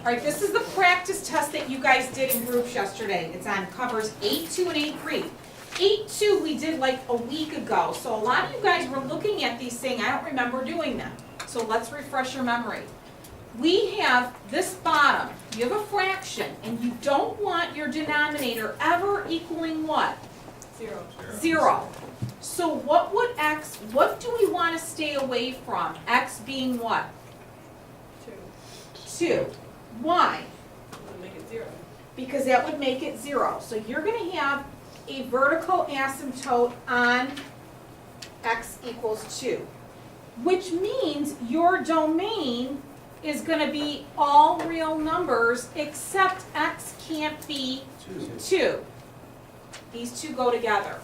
Alright, this is the practice test that you guys did in groups yesterday. It's on covers 8-2 and 8-3. 8-2 we did like a week ago, so a lot of you guys were looking at these saying, I don't remember doing them. So let's refresh your memory. We have this bottom, you have a fraction, and you don't want your denominator ever equaling what? 0. 0. So what do we want to stay away from? X being what? 2. 2. Why? We'll make it 0. Because that would make it 0. So you're going to have a vertical asymptote on x equals 2, which means your domain is going to be all real numbers except x can't be 2. These two go together.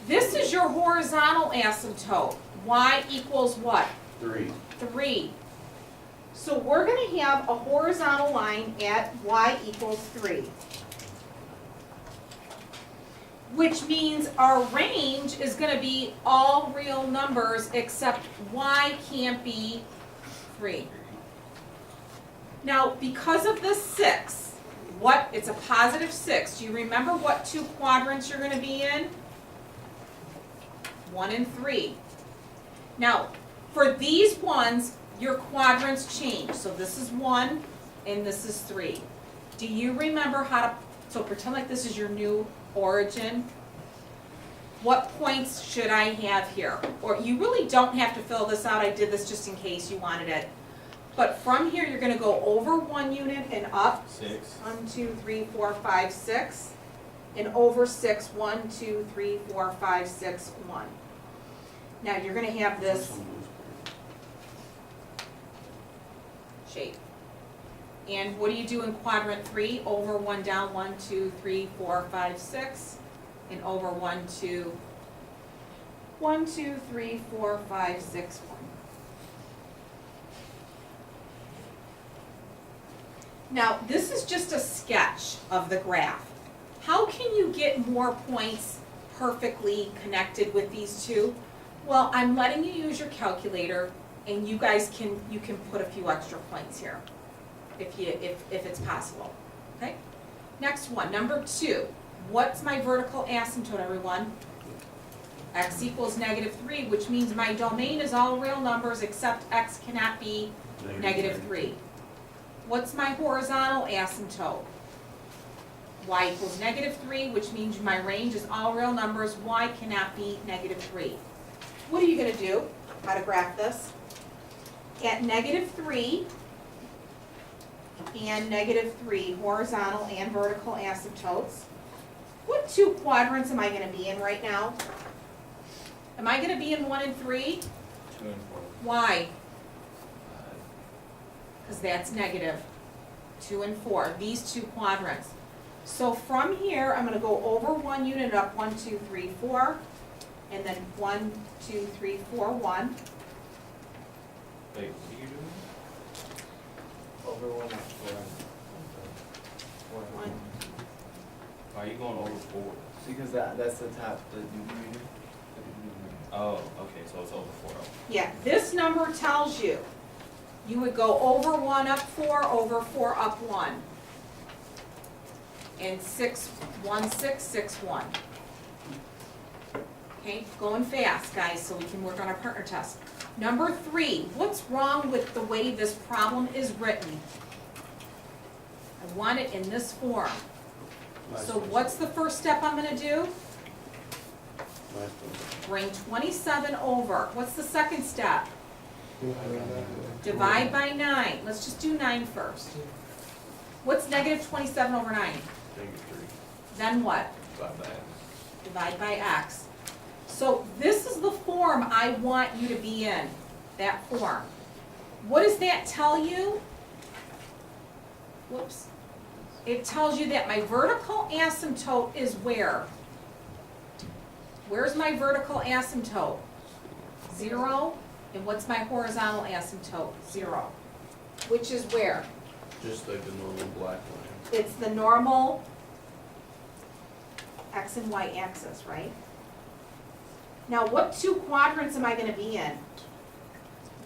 This is your horizontal asymptote. Y equals what? 3. 3. So we're going to have a horizontal line at y equals 3. Which means our range is going to be all real numbers except y can't be 3. Now, because of the 6, it's a positive 6. Do you remember what two quadrants you're going to be in? 1 and 3. Now, for these ones, your quadrants change. So this is 1 and this is 3. Do you remember how to, so pretend like this is your new origin. What points should I have here? Or you really don't have to fill this out. I did this just in case you wanted it. But from here, you're going to go over 1 unit and up. 6. 1, 2, 3, 4, 5, 6. And over 6, 1, 2, 3, 4, 5, 6, 1. Now you're going to have this shape. And what do you do in quadrant 3? Over 1 down, 1, 2, 3, 4, 5, 6. And over 1, 2, 3, 4, 5, 6, 1. Now, this is just a sketch of the graph. How can you get more points perfectly connected with these two? Well, I'm letting you use your calculator, and you guys can put a few extra points here, if it's possible. Okay. Next one, number 2. What's my vertical asymptote, everyone? X equals -3, which means my domain is all real numbers except x cannot be -3. What's my horizontal asymptote? Y equals -3, which means my range is all real numbers. Y cannot be -3. What are you going to do? How to graph this? At -3 and -3, horizontal and vertical asymptotes. What two quadrants am I going to be in right now? Am I going to be in 1 and 3? 2 and 4. Why? Because that's negative. 2 and 4, these two quadrants. So from here, I'm going to go over 1 unit up, 1, 2, 3, 4, and then 1, 2, 3, 4, 1. Wait, what are you doing? Over 1 up 4. 1. Why are you going over 4? Because that's the top, the numerator. Oh, okay, so it's over 4. Yeah, this number tells you you would go over 1 up 4, over 4 up 1. And 6, 1, 6, 6, 1. Okay, going fast, guys, so we can work on our partner test. Number 3, what's wrong with the way this problem is written? I want it in this form. So what's the first step I'm going to do? Bring 27 over. What's the second step? Divide by 9. Let's just do 9 first. What's -27 over 9? -3. Then what? Divide by x. Divide by x. So this is the form I want you to be in, that form. What does that tell you? Whoops. It tells you that my vertical asymptote is where? Where's my vertical asymptote? 0. And what's my horizontal asymptote? 0. Which is where? Just like the normal black line. It's the normal x and y axis, right? Now, what two quadrants am I going to be in?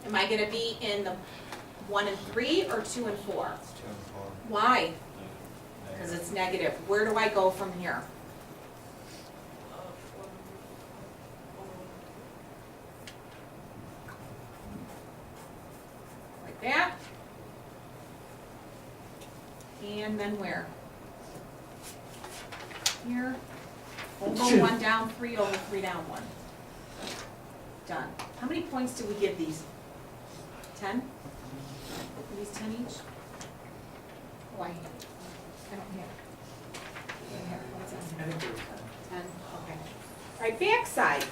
Am I going to be in the 1 and 3 or 2 and 4? It's 2 and 4. Why? Because it's negative. Where do I go from here? Like that. And then where? Here. Over 1 down 3 over 3 down 1. Done. How many points did we give these? 10? Are these 10 each? Oh, I don't have. What's that? I think there's 10, okay. All right, backside.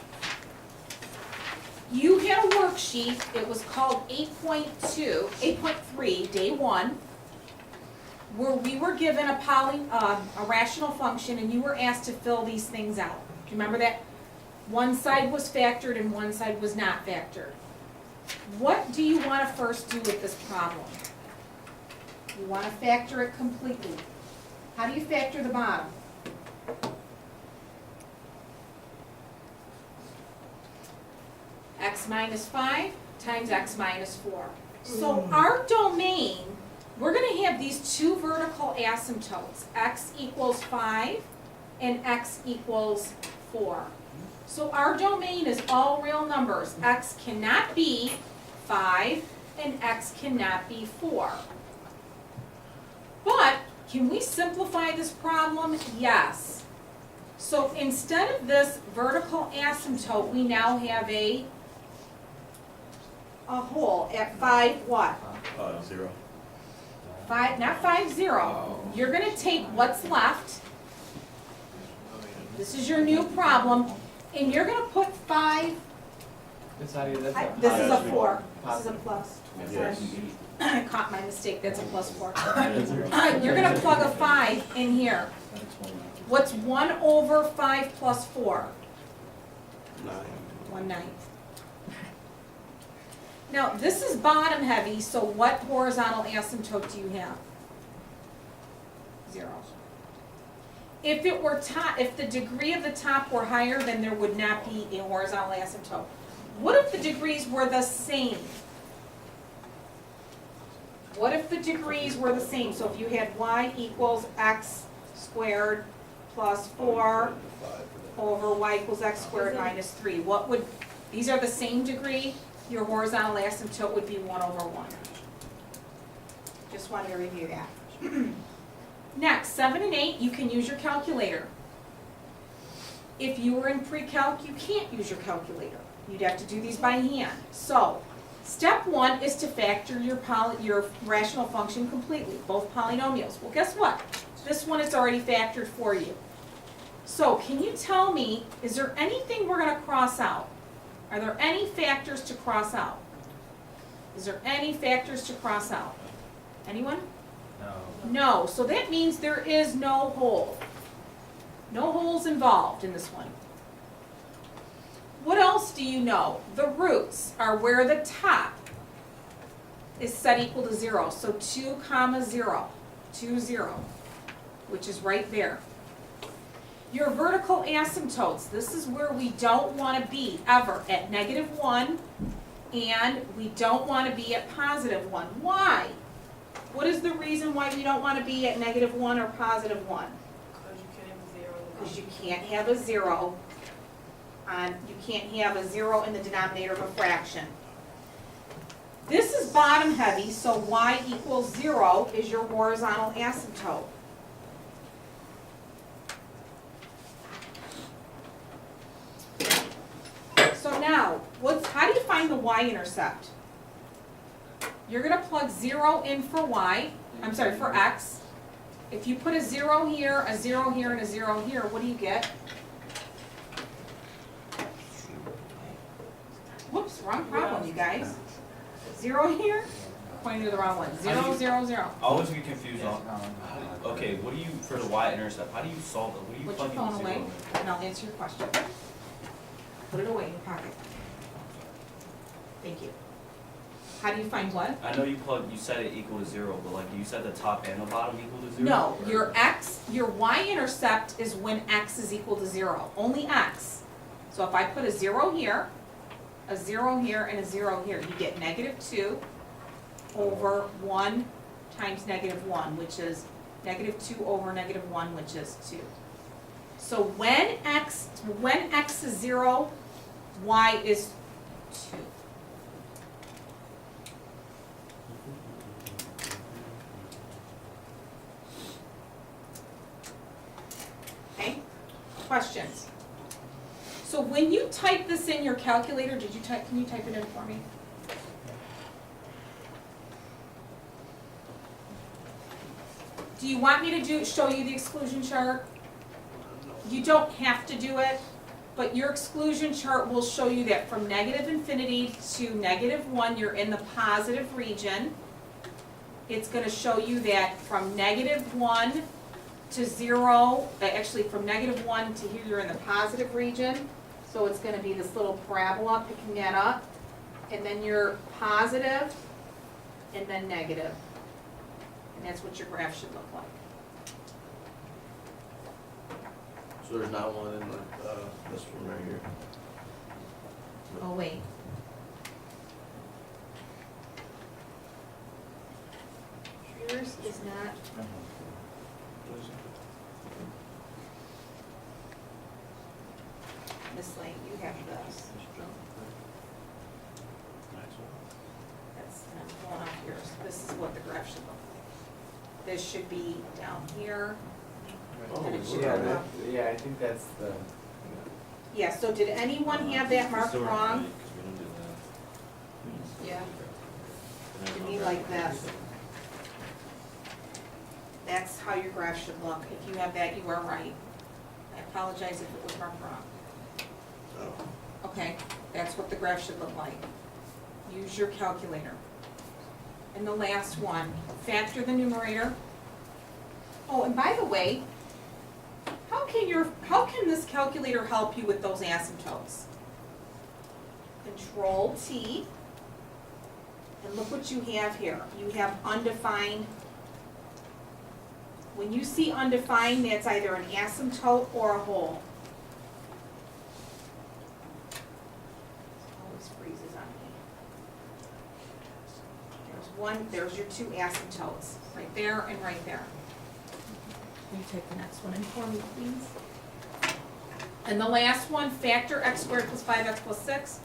You had a worksheet, it was called 8.3, day 1, where we were given a rational function and you were asked to fill these things out. Do you remember that? One side was factored and one side was not factored. What do you want to first do with this problem? You want to factor it completely. How do you factor the bottom? X minus 5 times x minus 4. So our domain, we're going to have these two vertical asymptotes, x equals 5 and x equals 4. So our domain is all real numbers. X cannot be 5 and x cannot be 4. But can we simplify this problem? Yes. So instead of this vertical asymptote, we now have a hole at 5 what? 0. 5, not 5, 0. You're going to take what's left. This is your new problem. And you're going to put 5. This idea, that's a This is a positive. 4. This is a Positive. plus. Yes. I caught my mistake. That's a plus 4. You're going to plug a 5 in here. What's 1 over 5 plus 4? 1/9. Now, this is bottom heavy, so what horizontal asymptote do you have? 0. If it were top, if the degree of the top were higher, then there would not be a horizontal asymptote. What if the degrees were the same? What if the degrees were the same? So if you had y equals x squared plus 4 over y equals x squared minus 3, what would, these are the same degree, your horizontal asymptote would be 1 over 1. Just wanted to review that. Next, 7 and 8, you can use your calculator. If you were in pre-calc, you can't use your calculator. You'd have to do these by hand. So, step 1 is to factor your rational function completely, both polynomials. Well, guess what? This one is already factored for you. So, can you tell me, is there anything we're going to cross out? Are there any factors to cross out? Is there any factors to cross out? Anyone? No. No, so that means there is no hole. No holes involved in this one. What else do you know? The roots are where the top is set equal to 0. So 2 comma 0, 2, 0, which is right there. Your vertical asymptotes, this is where we don't want to be ever, at -1, and we don't want to be at +1. Why? What is the reason why we don't want to be at -1 or +1? Because you can't have a 0 you can't have a 0 in the denominator of a fraction. This is bottom heavy, so y equals 0 is your horizontal asymptote. So now, how do you find the y-intercept? You're going to plug 0 in for for x. If you put a 0 here, a 0 here, and a 0 here, what do you get? Whoops, wrong problem, you guys. 0 here, pointing to the wrong one. 0, 0, 0. I always get confused on, okay, what do you, for the y-intercept, how do you solve it? What do you Put your plug phone in 0 away, in? and I'll answer your question. Put it away in your pocket. Thank you. How do you find what? I know you said it equal to 0, but like, you said the top and the bottom equal to 0? No, or- your y-intercept is when x is equal to 0, only x. So if I put a 0 here, a 0 here, and a 0 here, you get -2, over 1 times negative 1, which is negative 2 over negative 1, which is 2. So when x is 0, y is 2. Okay, questions? So when you type this in your calculator, can you type it in for me? Do you want me to show you the exclusion chart? You don't have to do it, but your exclusion chart will show you that from negative infinity to negative 1, you're in the positive region. It's going to show you that from negative 1 to 0, actually from negative 1 to here, you're in the positive region. So it's going to be this little parabola picking that up, and then you're positive, and then negative. And that's what your graph should look like. So there's not one in this one right here. Oh, wait. Yours is not, Miss Lane, you have this. That's, and I'm going off yours. This is what the graph should look like. This should be down here. And it should Yeah, go up. yeah, I think that's the, Yeah, so did anyone have that marked Still wrong? right, 'cause we don't do that. Yeah. To me like this. That's how your graph should look. If you have that, you are right. I apologize if it was marked wrong. Oh. Okay, that's what the graph should look like. Use your calculator. And the last one, factor the numerator. Oh, and by the way, how can this calculator help you with those asymptotes? Control T, and look what you have here. You have undefined. When you see undefined, that's either an asymptote or a hole. Always freezes on me. There's your 2 asymptotes, right there and right there. Can you take the next one in for me, please? And the last one, factor x squared plus 5x plus 6.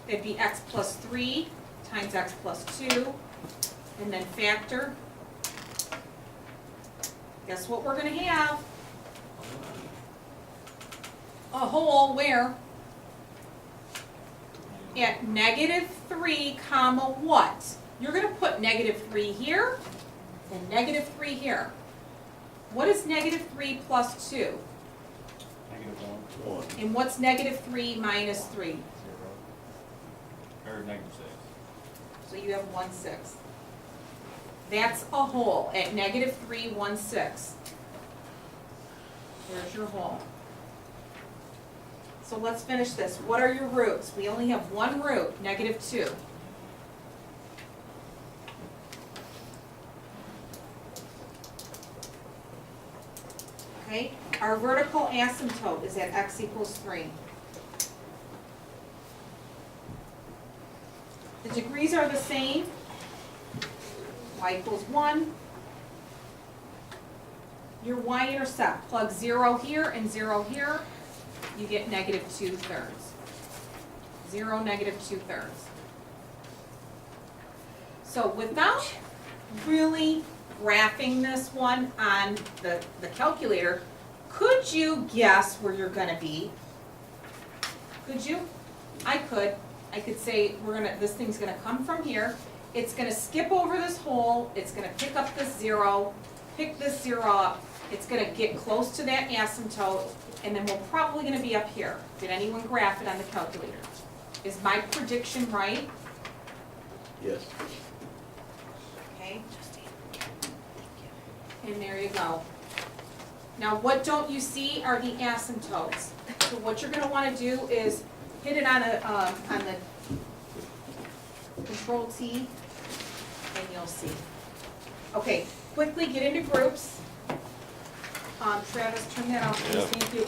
It'd be x plus 3 times x plus 2. And then factor. Guess what we're going to have? A hole where? At negative 3 comma what? You're going to put negative 3 here and negative 3 here. What is negative 3 plus 2? Negative 1. And what's negative 3 minus 3? 0. Or negative 6. So you have 1/6. That's a hole at negative 3, 1/6. There's your hole. So let's finish this. What are your roots? We only have one root, negative 2. Okay, our vertical asymptote is at x equals 3. The degrees are the same. Y equals 1. Your y-intercept, plug 0 here and 0 here, you get negative 2/3. 0, negative 2/3. So without really graphing this one on the calculator, could you guess where you're gonna be? Could you? I could. I could say this thing's gonna come from here, it's gonna skip over this hole, it's gonna pick up this 0, pick this 0 up, it's gonna get close to that asymptote, and then we're probably gonna be up here. Did anyone graph it on the calculator? Is my prediction right? Yes. Okay. And there you go. Now, what don't you see are the asymptotes. So what you're gonna wanna do is hit it on the Control T, and you'll see. Okay, quickly get into groups. Travis, turn that off, please, Yeah. thank you.